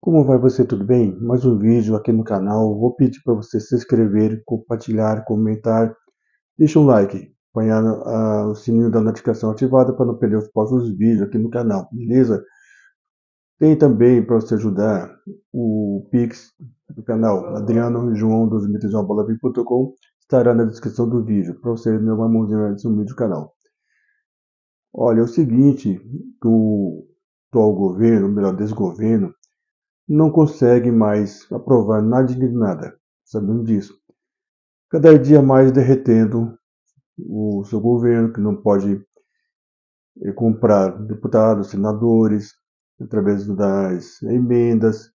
Como vai você? Tudo bem? Mais um vídeo aqui no canal. Vou pedir para você se inscrever, compartilhar, comentar. Deixa um like, apanhar o sininho da notificação ativada para não perder os próximos vídeos aqui no canal, beleza? Tem também para você ajudar o Pix do canal adrianojoão2019.com estará na descrição do vídeo para você dar uma mãozinha de sumir do canal. Olha, é o seguinte, que o atual governo, melhor desgoverno, não consegue mais aprovar nada de nada, sabendo disso. Cada dia mais derretendo o seu governo, que não pode comprar deputados, senadores, através das emendas,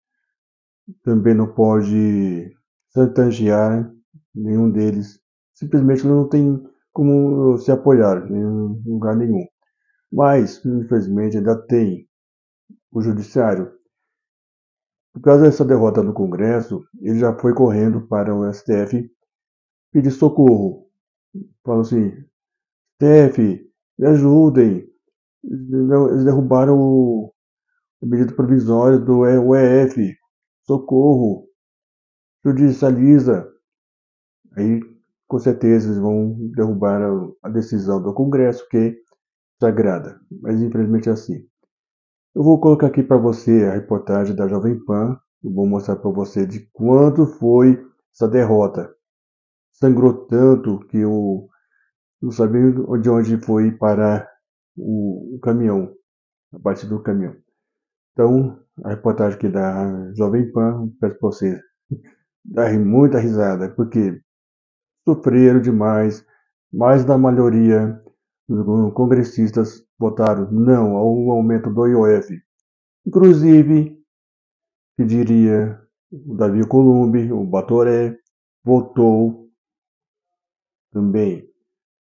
também não pode chantagear nenhum deles. Simplesmente não tem como se apoiar em lugar nenhum. Mas, infelizmente, ainda tem o judiciário. Por causa dessa derrota no Congresso, ele já foi correndo para o STF pedir socorro. Falou assim, STF, me ajudem. Eles derrubaram a medida provisória do EF. Socorro, judicializa. Aí, com certeza, eles vão derrubar a decisão do Congresso, que é sagrada. Mas, infelizmente, é assim. Eu vou colocar aqui para você a reportagem da Jovem Pan. Eu vou mostrar para você de quanto foi essa derrota. Sangrou tanto que eu não sabia de onde foi parar o caminhão, a parte do caminhão. Então, a reportagem aqui da Jovem Pan, peço para você dar muita risada, porque sofreram demais, mais da maioria dos congressistas votaram não ao aumento do IOF. Inclusive, que diria o Davi Alcolumbre, o Batoré, votou também.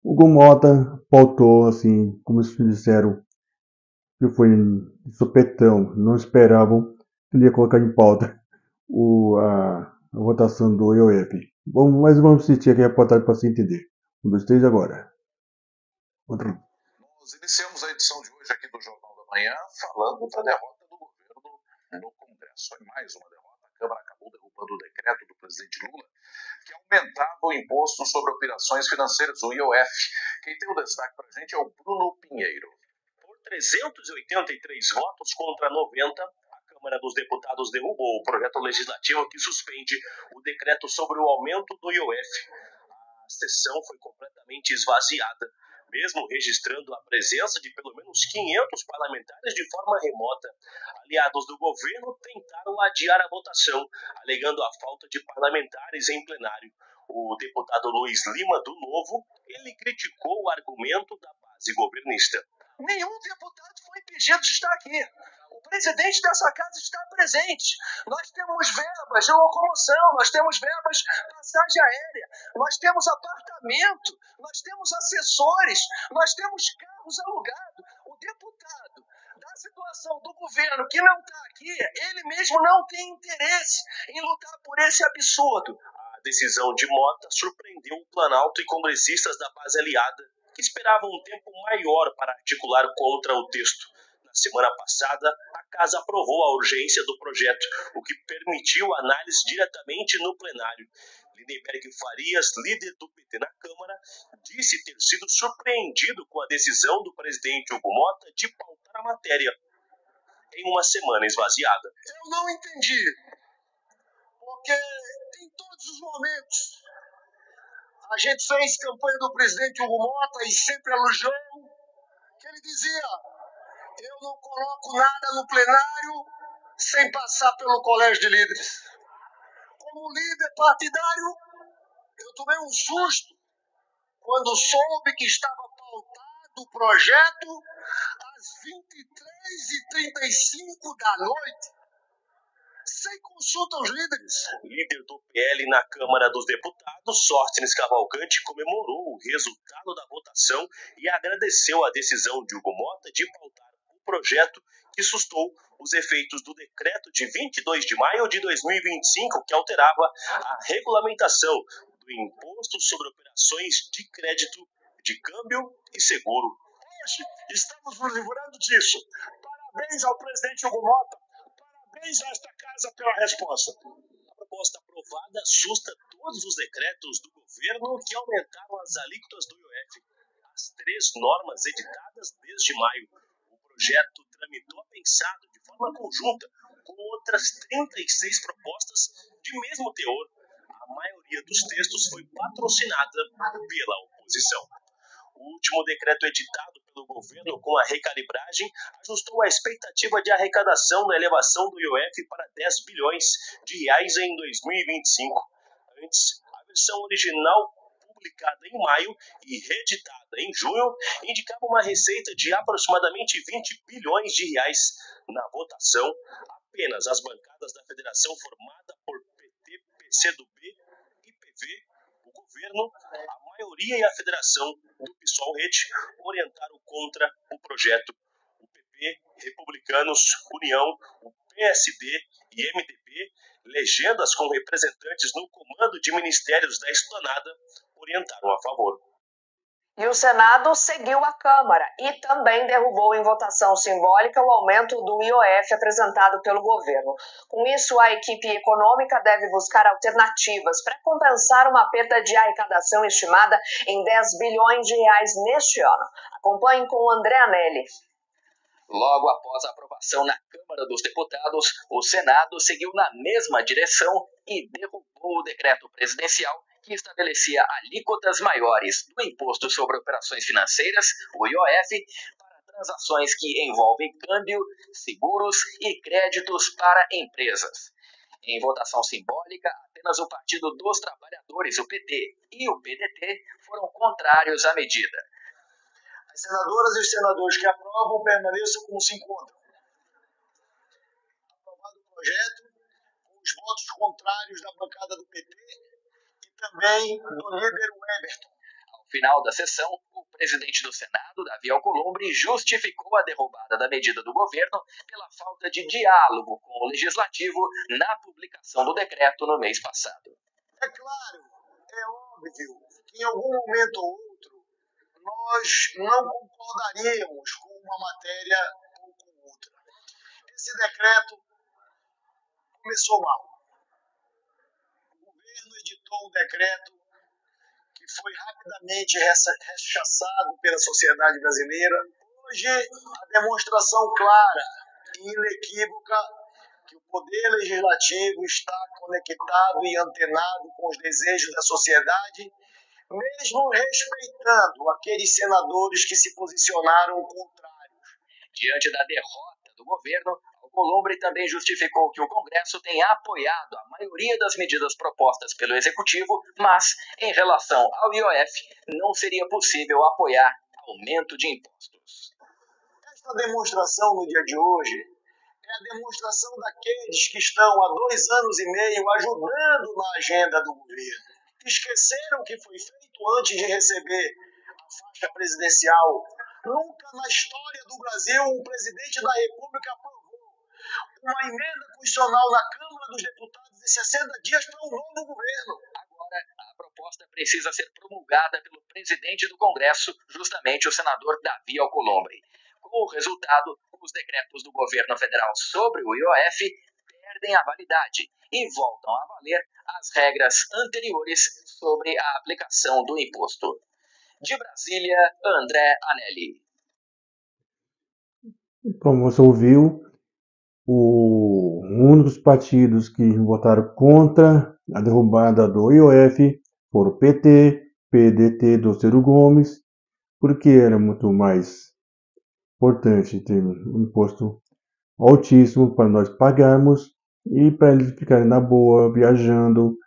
O Hugo Mota pautou, assim, como eles disseram, que foi de sopetão, não esperavam que ele ia colocar em pauta a votação do IOF. Bom, mas vamos assistir aqui a reportagem para se entender. Um, dois, três, agora. Nós iniciamos a edição de hoje aqui do Jornal da Manhã falando da derrota do governo no Congresso. Foi mais uma derrota. A Câmara acabou derrubando o decreto do presidente Lula que aumentava o imposto sobre operações financeiras, o IOF. Quem tem o destaque para a gente é o Bruno Pinheiro. Por 383 votos contra 90, a Câmara dos Deputados derrubou o projeto legislativo que suspende o decreto sobre o aumento do IOF. A sessão foi completamente esvaziada, mesmo registrando a presença de pelo menos 500 parlamentares de forma remota. Aliados do governo tentaram adiar a votação, alegando a falta de parlamentares em plenário. O deputado Luiz Lima, do Novo, ele criticou o argumento da base governista. Nenhum deputado foi impedido de estar aqui. O presidente dessa casa está presente. Nós temos verbas de locomoção, nós temos verbas de passagem aérea, nós temos apartamento, nós temos assessores, nós temos carros alugados. O deputado da situação do governo que não está aqui, ele mesmo não tem interesse em lutar por esse absurdo. A decisão de Mota surpreendeu o Planalto e congressistas da base aliada, que esperavam um tempo maior para articular contra o texto. Na semana passada, a Casa aprovou a urgência do projeto, o que permitiu análise diretamente no plenário. Lindenberg Farias, líder do PT na Câmara, disse ter sido surpreendido com a decisão do presidente Hugo Mota de pautar a matéria em uma semana esvaziada. Eu não entendi, porque em todos os momentos a gente fez campanha do presidente Hugo Mota e sempre elogiou, que ele dizia: eu não coloco nada no plenário sem passar pelo colégio de líderes. Como líder partidário, eu tomei um susto quando soube que estava pautado o projeto às 23h35 da noite, sem consulta aos líderes. O líder do PL na Câmara dos Deputados, Sóstenes Cavalcante, comemorou o resultado da votação e agradeceu a decisão de Hugo Mota de pautar o projeto que sustou os efeitos do decreto de 22 de maio de 2025, que alterava a regulamentação do imposto sobre operações de crédito, de câmbio e seguro. Hoje estamos nos livrando disso. Parabéns ao presidente Hugo Mota. Parabéns a esta casa pela resposta. A proposta aprovada assusta todos os decretos do governo que aumentaram as alíquotas do IOF. As 3 normas editadas desde maio. O projeto tramitou pensado de forma conjunta com outras 36 propostas de mesmo teor. A maioria dos textos foi patrocinada pela oposição. O último decreto editado pelo governo com a recalibragem ajustou a expectativa de arrecadação na elevação do IOF para 10 bilhões de reais em 2025. Antes, a versão original publicada em maio e reeditada em junho indicava uma receita de aproximadamente 20 bilhões de reais. Na votação, apenas as bancadas da federação formada por PT, PCdoB e PV, o governo, a maioria e a federação do PSOL-Rede orientaram contra o projeto. O PP, Republicanos, União, o PSD e MDB, legendas com representantes no comando de ministérios da esplanada, orientaram a favor. E o Senado seguiu a Câmara e também derrubou em votação simbólica o aumento do IOF apresentado pelo governo. Com isso, a equipe econômica deve buscar alternativas para compensar uma perda de arrecadação estimada em 10 bilhões de reais neste ano. Acompanhe com André Anelli. Logo após a aprovação na Câmara dos Deputados, o Senado seguiu na mesma direção e derrubou o decreto presidencial que estabelecia alíquotas maiores do Imposto sobre Operações Financeiras, o IOF, para transações que envolvem câmbio, seguros e créditos para empresas. Em votação simbólica, apenas o Partido dos Trabalhadores, o PT, e o PDT foram contrários à medida. As senadoras e os senadores que aprovam permaneçam como se encontram. Aprovado o projeto, com os votos contrários da bancada do PT e também do líder Weberton. Ao final da sessão, o presidente do Senado, Davi Alcolumbre, justificou a derrubada da medida do governo pela falta de diálogo com o Legislativo na publicação do decreto no mês passado. É claro, é óbvio que em algum momento ou outro nós não concordaríamos com uma matéria ou com outra. Esse decreto começou mal. O governo editou um decreto que foi rapidamente rechaçado pela sociedade brasileira. Hoje, a demonstração clara e inequívoca que o poder legislativo está conectado e antenado com os desejos da sociedade, mesmo respeitando aqueles senadores que se posicionaram contrários. Diante da derrota do governo, Alcolumbre também justificou que o Congresso tem apoiado a maioria das medidas propostas pelo Executivo, mas, em relação ao IOF, não seria possível apoiar aumento de impostos. Esta demonstração no dia de hoje é a demonstração daqueles que estão há 2 anos e meio ajudando na agenda do governo. Esqueceram o que foi feito antes de receber a faixa presidencial. Nunca na história do Brasil um presidente da República aprovou uma emenda constitucional na Câmara dos Deputados em 60 dias para um novo governo. Agora, a proposta precisa ser promulgada pelo presidente do Congresso, justamente o senador Davi Alcolumbre. Com o resultado, os decretos do governo federal sobre o IOF perdem a validade e voltam a valer as regras anteriores sobre a aplicação do imposto. De Brasília, André Anelli. Como você ouviu, um dos partidos que votaram contra a derrubada do IOF foram o PT, PDT do Ciro Gomes, porque era muito mais importante ter um imposto altíssimo para nós pagarmos e para eles ficarem na boa, viajando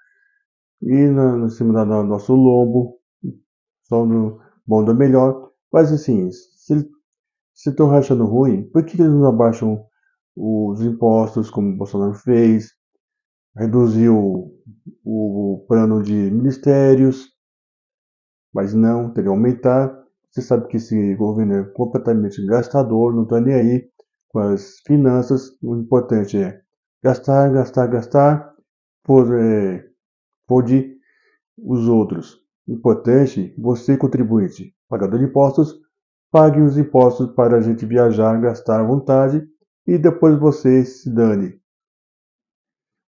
e em cima do nosso lombo, só no bom do melhor. Mas assim, se estão achando ruim, por que eles não abaixam os impostos como o Bolsonaro fez, reduziu o plano de ministérios, mas não, teria que aumentar. Você sabe que esse governo é completamente gastador, não está nem aí com as finanças. O importante é gastar, gastar, gastar por os outros. O importante, você contribuinte, pagador de impostos, pague os impostos para a gente viajar, gastar à vontade e depois você se dane.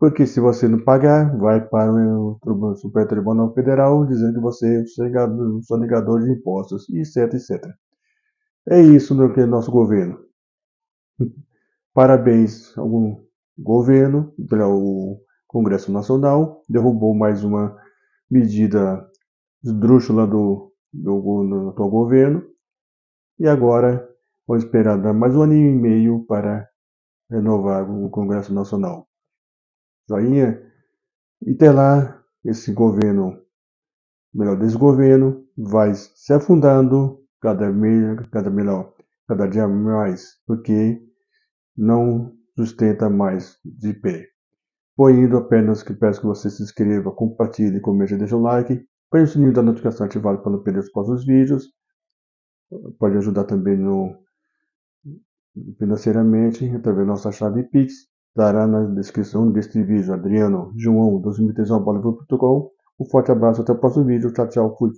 Porque se você não pagar, vai para o Supremo Tribunal Federal dizendo que você é um sonegador de impostos, etc, etc. É isso que é nosso governo. Parabéns ao governo, pelo Congresso Nacional, derrubou mais uma medida esdrúxula do atual governo, e agora vamos esperar mais um ano e meio para renovar o Congresso Nacional. Joinha? E até lá, esse governo, melhor, desgoverno, vai se afundando cada dia mais, porque não sustenta mais de pé. Foi indo, apenas que peço que você se inscreva, compartilhe, comente e deixe um like. Põe o sininho da notificação ativado para não perder os próximos vídeos. Pode ajudar também financeiramente através da nossa chave Pix. Estará na descrição deste vídeo. Adriano João 2013. Um forte abraço, até o próximo vídeo. Tchau, tchau, fui.